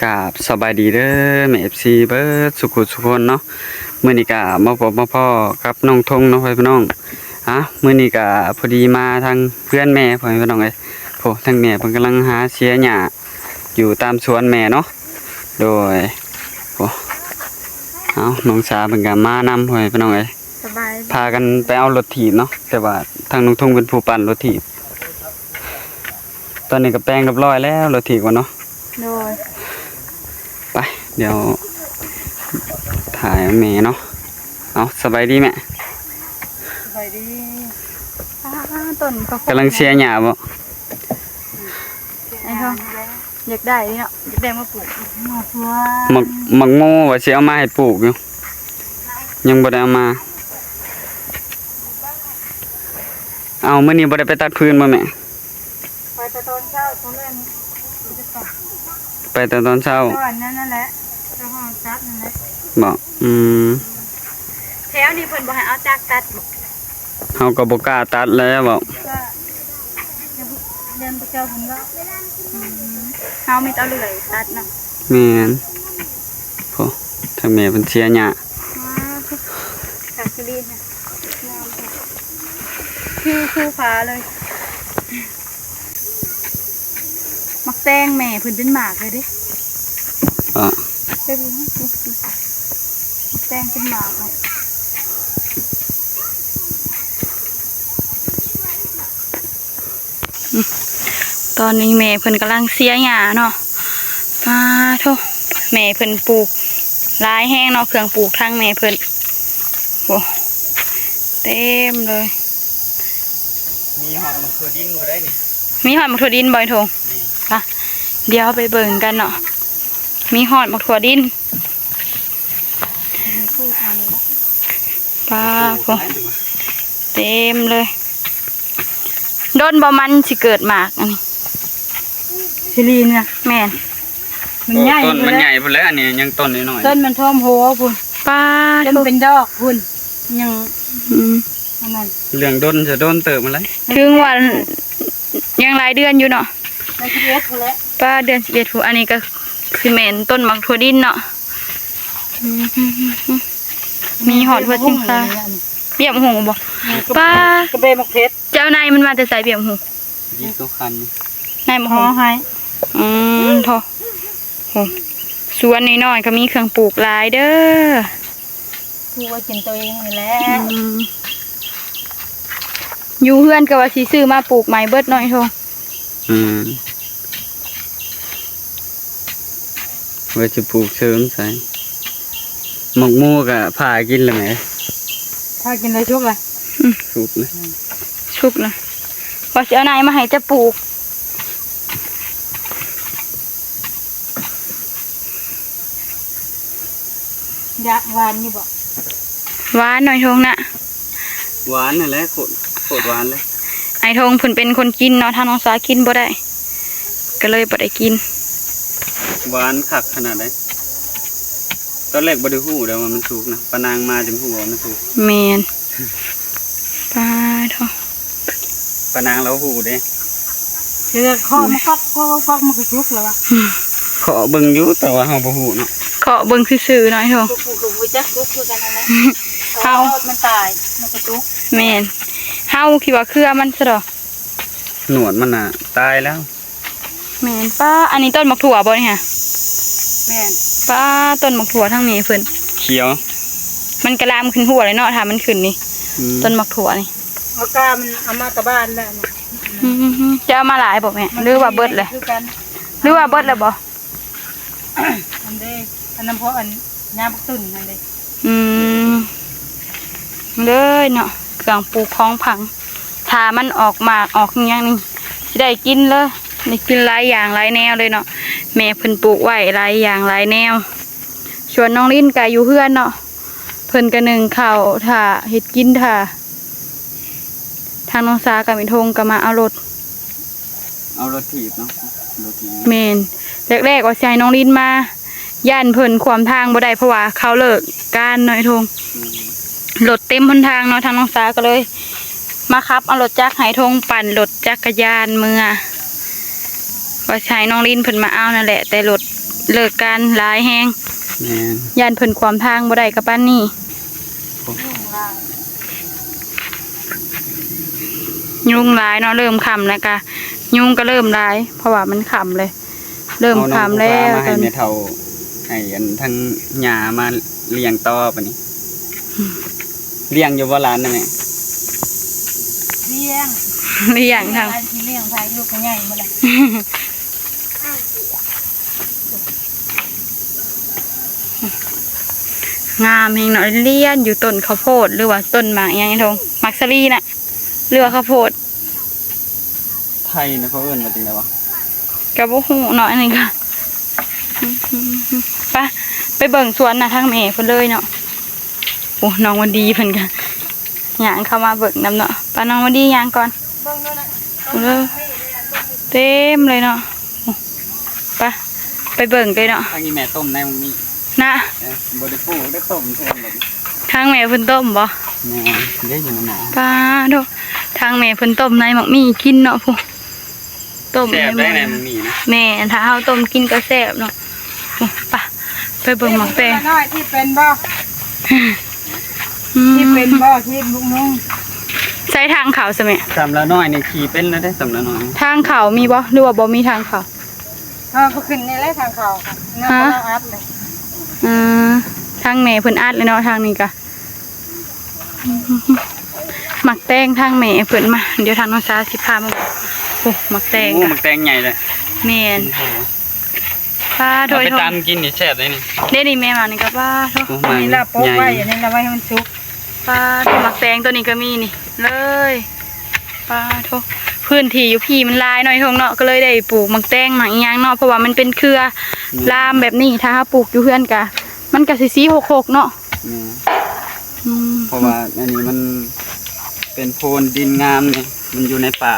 กับสบายดีเด้อแม่FCเบิดสุขุสุคนเนาะมื้อนี้ก็มาพบมาพ่อกับน้องทงเนาะพี่น้องมื้อนี้ก็พอดีมาทางเพื่อนแม่พ่อพี่น้องเอ้ยโหทางแม่เพิ่นกำลังหาเสียหญ้าอยู่ตามสวนแม่เนาะโดยโอ้น้องสาวเพิ่นก็มานำพ่อพี่น้องเอ้ยสบายพากันไปเอารถถีบเนาะแต่ว่าทางน้องทงเป็นผู้ปั่นรถถีบตอนนี้ก็แปลงเรียบร้อยแล้วรถถีบว่าเนาะโดยไปเดี๋ยวถ่ายแม่เนาะเอาสบายดีแม่สบายดีต้นกำลังเชียร์หญ้าบ่ไอ้ทองอยากได้เนาะอยากได้มาปลูกมักโม่ว่าสิเอามาให้ปลูกอยู่ยังบ่ได้เอามาเอามื้อนี้บ่ได้ไปตัดพื้นบ่แม่ไปแต่ตอนเช้าตอนแรกไปแต่ตอนเช้าตอนนั้นนั่นแหละเจ้าห้องจักนั่นแหละบ่แถวนี้เพิ่นบ่ให้เอาจักตัดเฮาก็บ่กล้าตัดแล้วบ่เดินไปเจอผมก็เฮามีเอาเลื่อยตัดเนาะแม่นโหทางแม่เพิ่นเชียร์หญ้าค่ะคือดีนะคือฟ้าเลยมักแตงแม่เพิ่นเป็นหมากเลยดิเป็นมักแตงเป็นหมากเลยตอนนี้แม่เพิ่นกำลังเสียหญ้าเนาะโธ่แม่เพิ่นปลูกหลายแห้งเนาะเครื่องปลูกทั้งแม่เพิ่นโอ้เต็มเลยมีหอดมะเขือดินบ่ได้นี่มีหอดมะเขือดินบ่อยทงค่ะเดี๋ยวไปเบิ่งกันเนาะมีหอดมะเขือดินป้าพงเต็มเลยโดนบ่มันสิเกิดหมากอันนี้ชิลีนนะแม่มันใหญ่ต้นมันใหญ่พุ่นแล้วอันนี้ยังต้นน้อยต้นมันท่วมหัวพุ่นป้าต้นเป็นดอกพุ่นยังอันนั้นเรื่องดนจะโดนเติบมาแล้วถึงวันยังหลายเดือนอยู่เนาะเดือน11พุ่นแล้วป้าเดือน11พุ่นอันนี้ก็คือแม่นต้นมะถั่วดินเนาะมีหอดหัวสิงค่ะเบี่ยมหูบ่ป้ากระเบมะเขือเจ้านายมันมาแต่ใส่เบี่ยมหูยิ่งตัวคันนายมะฮอให้โธ่สวนนี้น้อยก็มีเครื่องปลูกหลายเด้อปลูกไว้กินตัวเองนี่แหละอยู่เฮือนก็ว่าสิซื้อมาปลูกใหม่เบิดหน่อยโธ่ไว้จะปลูกเสริมใส่หมกมูกะผ่ากินเลยไหมผ่ากินเลยชุกเลยชุกเลยชุกเลยว่าจะเอานายมาให้จะปลูกยะหวานนี่บ่หวานหน่อยทงน่ะหวานนั่นแหละโคตรหวานเลยไอ้ทงเพิ่นเป็นคนกินเนาะถ้าน้องสากินบ่ได้ก็เลยบ่ได้กินหวานคักขนาดไหนตอนแรกบ่ได้ฮู้เดี๋ยวมันสุกนะปานางมาจึงฮู้ว่ามันสุกแม่นป้าโธ่ปานางเราฮู้เด้เดี๋ยวข้อมันฟักมันก็สุกแล้วว่ะขอเบิ่งอยู่แต่ว่าเฮาบ่ฮู้เนาะขอเบิ่งซื่อๆหน่อยเถอะเฮามันตายมันก็สุกแม่นเฮาคิดว่าเครือมันซะดอกหนวดมันน่ะตายแล้วแม่นป้าอันนี้ต้นมะถั่วบ่เนี่ยแม่นป้าต้นมะถั่วทั้งนี้เพิ่นเขียวมันกระลามขึ้นหัวเลยเนาะถ้ามันขึ้นนี่ต้นมะถั่วนี่เอากามันเอามาตะบ้านแล้วจะเอามาหลายบ่แม่หรือว่าเบิดเลยหรือว่าเบิดเลยบ่อันเด้อันนั้นเพราะอันยาบักตุ่นอันเด้เลยเนาะเครื่องปลูกของผังถ้ามันออกหมากออกอย่างนี้สิได้กินเลยได้กินหลายอย่างหลายแนวเลยเนาะแม่เพิ่นปลูกไว้หลายอย่างหลายแนวชวนน้องลิ้นกายอยู่เพื่อนเนาะเพิ่นกระหนึ่งข้าวถ่าเฮ็ดกินถ่าทางน้องสากับมิทงก็มาเอารถถีบเนาะรถถีบเมนแรกๆว่าสิให้น้องลิ้นมาย่านเพิ่นความทางบ่ได้เพราะว่าเขาเลิกการหน่อยทงรถเต็มหนทางเนาะทางน้องสาก็เลยมาขับเอารถจักรให้ทงปั่นรถจักรยานเมื่อว่าใช้น้องลิ้นเพิ่นมาเอานั่นแหละแต่รถ เลิกการหลายแฮง แม่น ย่านเพิ่นความทางบ่ได้กับปานนี้ยุงหลายเนาะเริ่มค่ำแล้วก็ยุงก็เริ่มหลาย เพราะว่ามันค่ำเลย เริ่มค่ำแล้ว มาให้แม่เฒ่าให้อันทั้งหญ้ามาเลี้ยงต่อบัดนี้เลี้ยงอยู่บ่หลานนั่นแหละ เลี้ยง เลี้ยงทาง ที่เลี้ยงไปลูกก็ใหญ่หมดเลย งามแฮงเนาะเลี้ยนอยู่ต้นข้าวโพดหรือว่าต้นหมากอิหยังนี่ทงหมากสลีน่ะหรือว่าข้าวโพด ไทยนะเขาเอิ้นว่าจังไดวะ ก็บ่ฮู้เนาะอันนี้ก็ไปเบิ่งสวนน่ะทางแม่เพิ่นเลยเนาะโอ้น้องวันดีเพิ่นก็ย่างเข้ามาเบิ่งนำเนาะป้าน้องวันดีย่างก่อน เบิ่งนู่นน่ะ โอ้เลยเต็มเลยเนาะโอ้ไปเบิ่งเลยเนาะ ทางอีแม่ต้มในมึงมี นะ บ่ได้ปลูกได้ต้มแทนบัดนี้ ทางแม่เพิ่นต้มบ่ แม่เด้อยู่นำหมอ ป้าโดทางแม่เพิ่นต้มในหมักมี่กินเนาะผู้ต้ม แซ่บ ใน ได้ ห ใน ม้อ มึงมีนะ แม่ถ้าเฮาต้มกินก็แซ่บเนาะโอ้ไปเบิ่งหมักแตง น้อยที่เป็นบ่ อืม ที่เป็นบ่ที่ลูกน้อง ใช้ทางเขาซะแม่ สำละน้อยนี่ขี่เป็นแล้วได้สำละน้อย ทางเขามีบ่หรือว่าบ่มีทางเขา ก็ขึ้นในแรกทางเขาเนื้อเขาอัดเลย อืมทางแม่เพิ่นอัดเลยเนาะทางนี้ก็หมักแตงทางแม่เพิ่นมาเดี๋ยวทางน้องสาสิพามาบอกโอ้หมักแตง โอ้ ก็ มันแตงใหญ่เลย แม่นป้าโด เอา ย ไป โทษ ตำกินนี่แซ่บเลยนี่ เด้นี่แม่มานี่ก็ป้าโทษ โอ้ อั มัน นี้เราโป๊ะ ใหญ่ ไว้อันนี้เราไว้ให้มันสุก ป้าโทษหมักแตงตัวนี้ก็มีนี่เลยป้าโทษพื้นที่อยู่พี่มันหลายหน่อยทงเนาะก็เลยได้ปลูกหมักแตงหมักอีหยังเนาะเพราะว่ามันเป็นเครือลามแบบนี้ถ้าปลูกอยู่เพื่อนกะมันก็สิหกเนาะ แม่ อืม เพราะว่าอันนี้มันเป็นโพนดินงามนี่มันอยู่ในป่า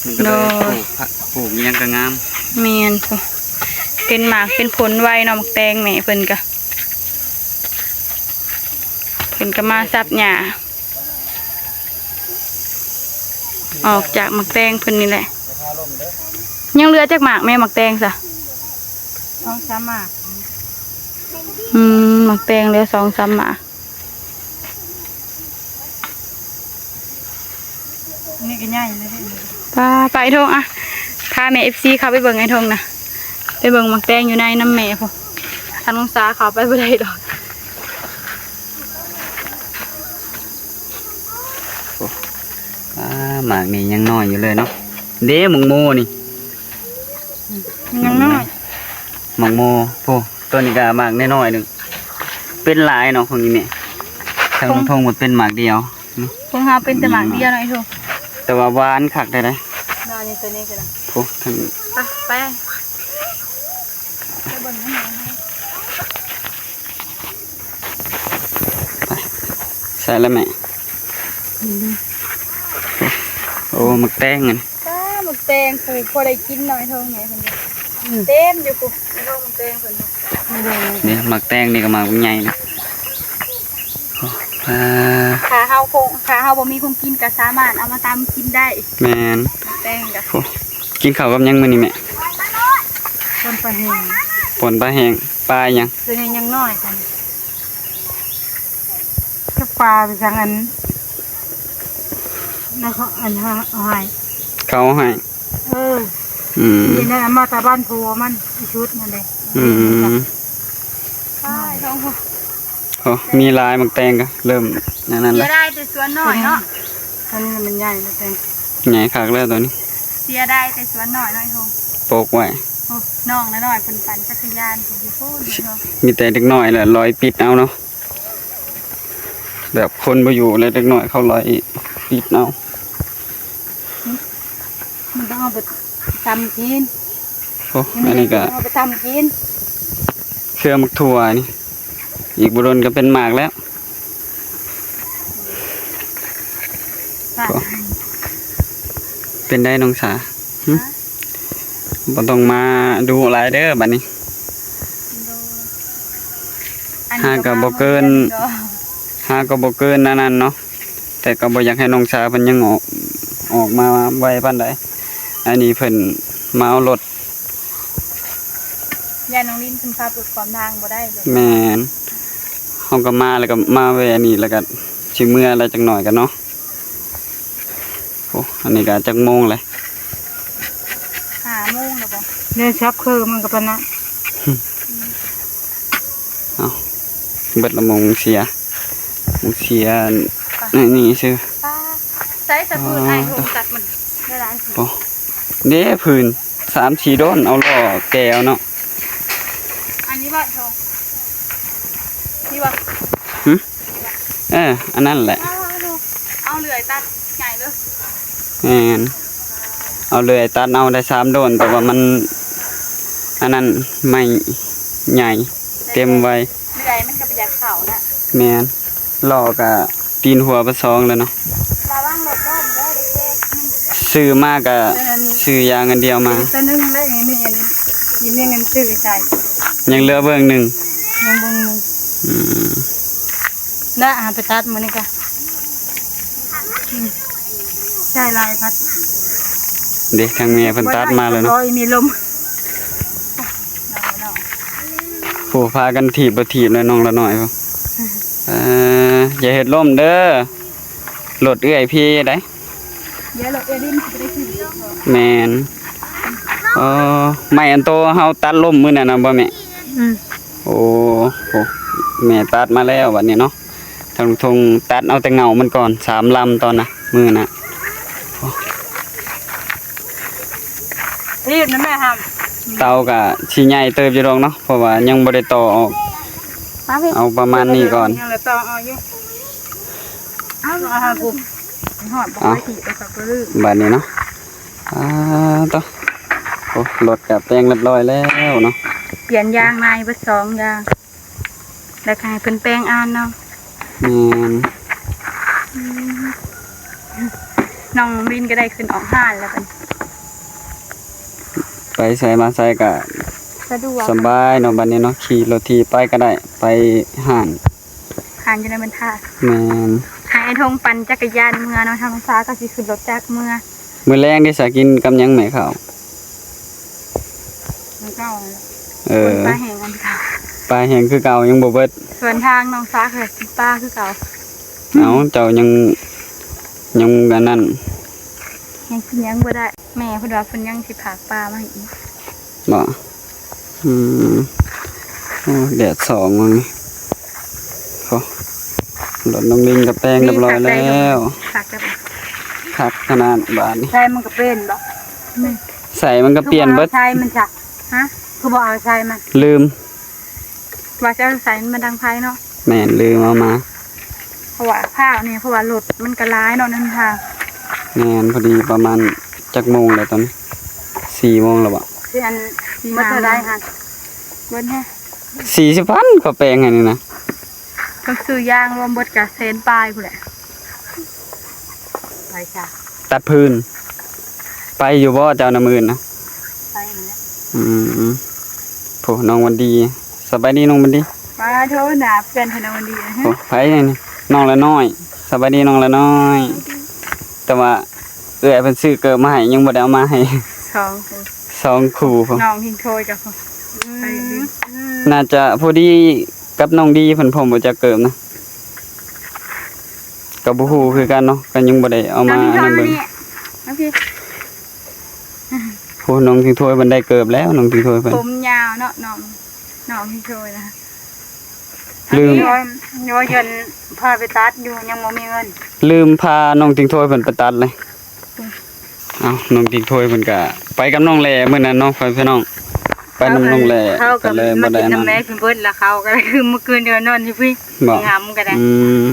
มันก็เลยปลูกผักปลูกอิหยังก็งาม แม่นพุเป็นหมากเป็นผลไวเนาะหมักแตงแม่เพิ่นก็มาซับหญ้าออกจากหมักแตงเพิ่นนี่แหละยังเหลือจากหมากแม่หมักแตงซะ ท้องสามารถ หมักแตงเหลือ2-3หมาก นี่ก็ใหญ่เลย ไปไอ้ทงอ่ะพาแม่ FC เขาไปเบิ่งไอ้ทงนะไปเบิ่งหมักแตงอยู่ในน้ำแม่พอทางน้องสาเขาไปบ่ได้ดอก หมากนี่ยังน้อยอยู่เลยเนาะเด้หมังโมนี่ ยังน้อย หมังโมโอ้ตัวนี้ก็หมากน้อยๆหนึงเป็นหลายเนาะของนี้เนี่ยทางทงมันเป็นหมากเดียวนี่ พวกเฮาเป็นแต่หมากเดียวเนาะไอ้ทง แต่ว่าหวานคักได้เลย นอนนี่ตัวนี้ก็ได้ โอ้ทาง ไป ใส่แล้วแม่โอ้หมักแตงอัน หมักแตงปลูกพอได้กินหน่อยเท่าไหร่เพิ่นเต็มอยู่กูไอ้ทงหมักแตงเพิ่น เนี่ยหมักแตงนี่ก็หมากใหญ่นะโอ้ขาเฮาบ่มีคนกินก็สามารถเอามาตำกินได้ แม่น หมักแตงก็ โอ้กินข้าวกับหยังมื้อนี้แม่ คนปลาแห้ง ปนปลาแห้งปลาหยัง ตัวนี้ยังน้อยกันก็ปลาไปจังอันแล้วเขาอันหาย เขาให้ อืม นี่นั่นมาจากบ้านผัวมันอีชุดนั่นเลย อืม ใช่ท้องผู้ โอ้มีลายหมักแตงก็เริ่มนั่น เสี แห ย ละ ได้แต่สวนน้อยเนาะ อันนี้มันใหญ่เลยแต่ ใหญ่คักแล้วตัวนี้ เสียได้แต่สวนน้อยทง โปกไว้ โอ้น้องน้อยๆเพิ่นปั่นจักรยานผู้ที่พูดเนาะ มีแต่เด็กน้อยแหละลอยปิดเอาเนาะแบบคนไปอยู่เลยเด็กน้อยเขาลอยปิดเอา มันต้องเอาไปทำกิน โอ้อันนี้ก็ เอาไปทำกิน เครือหมักถั่วนี่อีกบุรนก็เป็นหมากแล้ว เป็นได้น้องสาหึบ่ต้องมาดูหลายเด้อบัดนี้ หาก็บ่เกิน หาก็บ่เกินนั้นเนาะแต่ก็บ่อยากให้น้องสาเพิ่นยังออกมาไวปานใดอันนี้เพิ่นมาเอารถ ยายน้องลิ้นเพิ่นพาปลดความทางบ่ได้เลย แม่นเฮาก็มาแล้วก็มาแวะนี่แล้วก็สิเมื่ออะไรจักหน่อยกันเนาะโอ้อันนี้ก็จักโมงเลย 5 โมงแล้วบ่ เนี่ยชับคือมันก็ปะนะ เอาเบิดละโมงเสียนี่ซื่อ ป้าใส่สะพืนไอ้โทงตัดมันได้ร้านสิ โอ้เด้พื้น3-4 โดนเอาล่อแก้วเนาะ อันนี้บ่โทงนี่บ่ อันนั้นแหละ เอาเลื่อยตัดใหญ่เลย แม่นเอาเลยตัดเอาได้3 โดนแต่ว่ามันอันนั้นไม่ใหญ่เต็มไว้ เลื่อยมันก็ประหยัดเข้านะ แม่นล่อก็ตีนหัวไป2แล้วเนาะ ระวังรถล้มเด้อเด็ก ซื้อมาก็ซื้อยางอันเดียวมา ๆตัวนึงแล้วยังมีอันนี้ยังมีเงินซื้อใส่ ยังเหลือเบิ่งหนึง ยังบ่มี อืม แล้วอาไปตัดมื้อนี้ก็ใช่ลายพัด เด็กทางเมียเพิ่นตัดมาแล้วเนาะ ร้อยมีลม ผู้พากันถีบบ่ถีบเลยน้องละหน่อยพุ่นอย่าเฮ็ดล่มเด้อรถเอื้อยพี่ได้ เดี๋ยวรถเอดินสิไปได้ขึ้น แม่นไม่อันโตเฮาตัดล่มมื้อนั้นน่ะบ่แม่ โอ้โหแม่ตัดมาแล้วบัดนี้เนาะทางทงตัดเอาแต่เงามันก่อน3 ลำตอนน่ะมื้อน่ะ รีบนะแม่ห้าม เตาก็สิใหญ่เติบอยู่ดอกเนาะเพราะว่ายังบ่ได้ต่อออก มาพี่ เอาประมาณนี้ก่อน ยังเหลือต่อเอาอยู่เอาหาปุ๊บ หอดบ่ไปขี่ไปกับกระลือ บัดนี้เนาะต่อโอ้รถก็แปลงเรียบร้อยแล้วเนาะ เปลี่ยนยางในเบิด2อย่างแล้วก็ให้เพิ่นแปลงอ่านเนาะ แม่น น้องวินก็ได้ขึ้นออกห้านแล้วกัน ไปใส่มาใส่ก็ สะดวก สบายเนาะบัดนี้เนาะขี่รถทีไปก็ได้ไปห้าง ห่างจะได้บรรทัด แม่น ให้ไอ้ทงปั่นจักรยานเมื่อเนาะทางฟ้าก็สิขึ้นรถจักรเมื่อ มื้อแรงได้สากินกับหยังแม่ข้าว มันเก้า คนป้าแห่งกันค่ะ ปลาแห้งคือเก่ายังบ่เบิด ส่วนทางน้องฟ้าเคยกินป้าคือเก่า เอาเจ้ายังอันนั้น ยังกินยังบ่ได้ แม่เพิ่นว่าเพิ่นยังสิผากปลามาให้อีก บ่โอ้แดด2มื้อนี้โอ้รถน้องลิงกับแป้งเรียบร้อยแล้ว ผากได้บ่ คักขนาดบาดนี้ ใช่มันก็เป็นบ่ ใส่มันก็เปลี่ยนเบิด ใช่มันจะ ฮะ คือบอกเอาใช่มัน ลืม ว่าจะเอาใส่มันมาดังไผเนาะ แม่นลืมเอามา เพราะว่าข้าวนี่เพราะว่ารถมันก็ร้ายเนาะนั่นทาง แม่นพอดีประมาณจักโมงแล้วตอนนี้4 โมงแล้วบ่ ที่อันมันเท่าไรฮะ เบิดแฮะ 40,000ก็แปลงให้นี่นะ ต้องซื้อยางรวมเบิดกับเซนปลายพุ่นแหละ ไปจ้ะ ตัดพื้น ไปอยู่บ่เจ้าน้ำมื่นนะ ไปอย่างเงี้ย โผน้องวันดีสบายดีน้องวันดี มาโทษนะเพื่อนธนวันดีนะฮะ โอ้ไผนี่น้องละน้อยสบายดีน้องละน้อย แต่ว่าเอื้อยเพิ่นซื้อเกิดมาให้ยังบ่ได้เอามาให้ 2 2 คู่พุ่น น้องทิ้งโทยกับพ่อไปดิ น่าจะพอดีกับน้องดีเพิ่นผมบ่จะเกิดนะก็บ่ฮู้คือกันเนาะก็ยังบ่ได้เอา น้ มา องทิ้งโท ให้ ยมา เบิ่ง นี่น้องพี่ ผู้น้องทิ้งถ้วยเพิ่นได้เกิดแล้วน้องทิ้งถ้วยเพิ่น ผมยาวเนาะน้องทิ้งโทยนะคะ ลืม ย้อยเงินพาไปตัดอยู่ยังบ่มีเงิน ลืมพาน้องทิ้งถ้วยเพิ่นไปตัดเลยเอ้าน้องทิ้งถ้วยเพิ่นก็ไปกับน้องแลมื้อนั้นเนาะพี่น้องไปนำน้องแล เขา ก็ ก็ เลย มา บ่ได้ กิน นั่น น้ำแม่ขึ้นเบิดแล้วเขาก็เลยคือเมื่อคืนเดือนนอนที่พี่ บ่ งามก็ได้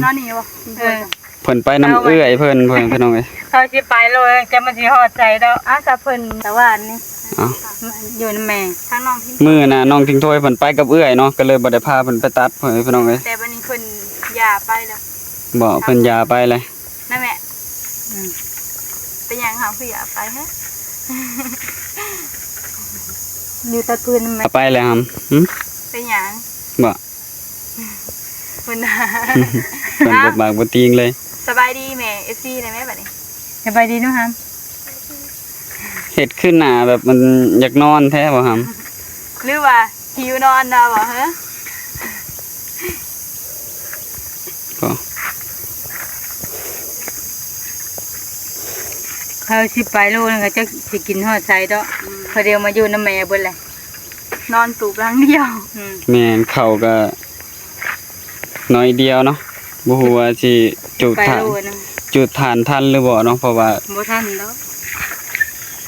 นอนนี่บ่ทิ้งโทย เพิ่นไปนำเอื้อยเพิ่นพี่น้องเอ้ย เขาสิไปเลยจะมันสิฮอดใจแล้ว อ้าวกับเพิ่น แต่ว่าอันนี้ เอ้า อยู่นำแม่ ทางน้องทิ้ง มื้อน่ะน้องทิ้งถ้วยเพิ่นไปกับเอื้อยเนาะก็เลยบ่ได้พาเพิ่นไปตัดพี่น้องเอ้ย แต่วันนี้เพิ่นหย่าไปแล้ว บ่เพิ่นยาไปเลย นั่นแหละเป็นหยังหาคือหย่าไปฮะ อยู่ตัดพื้นนำแม่ ไปแล้วครับหึ เป็นหยัง บ่ เพิ่น เพิ่นบ่บากบ่ติงเลย สบายดีแม่ FC ได้ไหมบัดนี้ สบายดีเนาะฮัม เฮ็ดขึ้นหน้าแบบมันอยากนอนแท้บ่ครับ หรือว่า หิวนอนนะบ่ฮะ ก็ เขาสิไปโลนึงก็จะสิกินฮอดไสดอกพอเดียวมาอยู่นำแม่เบิดแหละ นอนตูบหลังเดียว แม่นเข้าก็น้อยเดียวเนาะบ่ฮู้ว่าสิจุด ไป ฐาน โลนึง จุดฐานทันหรือบ่เนาะเพราะว่า บ่ทันดอก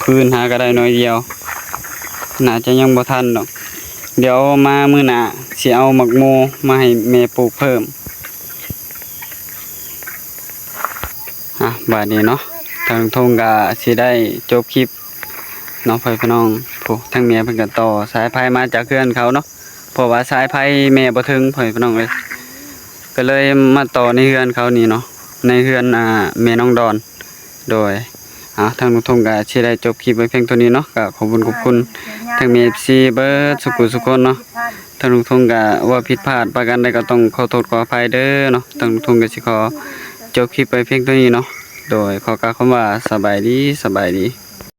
พื้นหาก็ได้น้อยเดียวน่าจะยังบ่ทันดอกเดี๋ยวมามื้อหน้าสิเอาหมักโมมาให้แม่ปลูกเพิ่มบาดนี้เนาะทางทงก็สิได้จบคลิปเนาะพี่น้องผู้ทั้งแม่เพิ่นก็ต่อสายไฟมาจากเพื่อนเขาเนาะเพราะว่าสายไฟแม่บ่ถึงพี่น้องเอ้ยก็เลยมาต่อในเฮือนเขานี่เนาะในเฮือนแม่น้องดอนโดยทางลุงทงก็สิได้จบคลิปไว้เพียงเท่านี้เนาะก็ขอบคุณทางแม่ FC เบิดสุคนเนาะทางลุงทงก็ว่าผิดพลาดประการใดก็ต้องขอโทษขออภัยเด้อเนาะทางลุงทงก็สิขอจบคลิปไปเพียงเท่านี้เนาะโดยขอกล่าวคำว่าสบายดี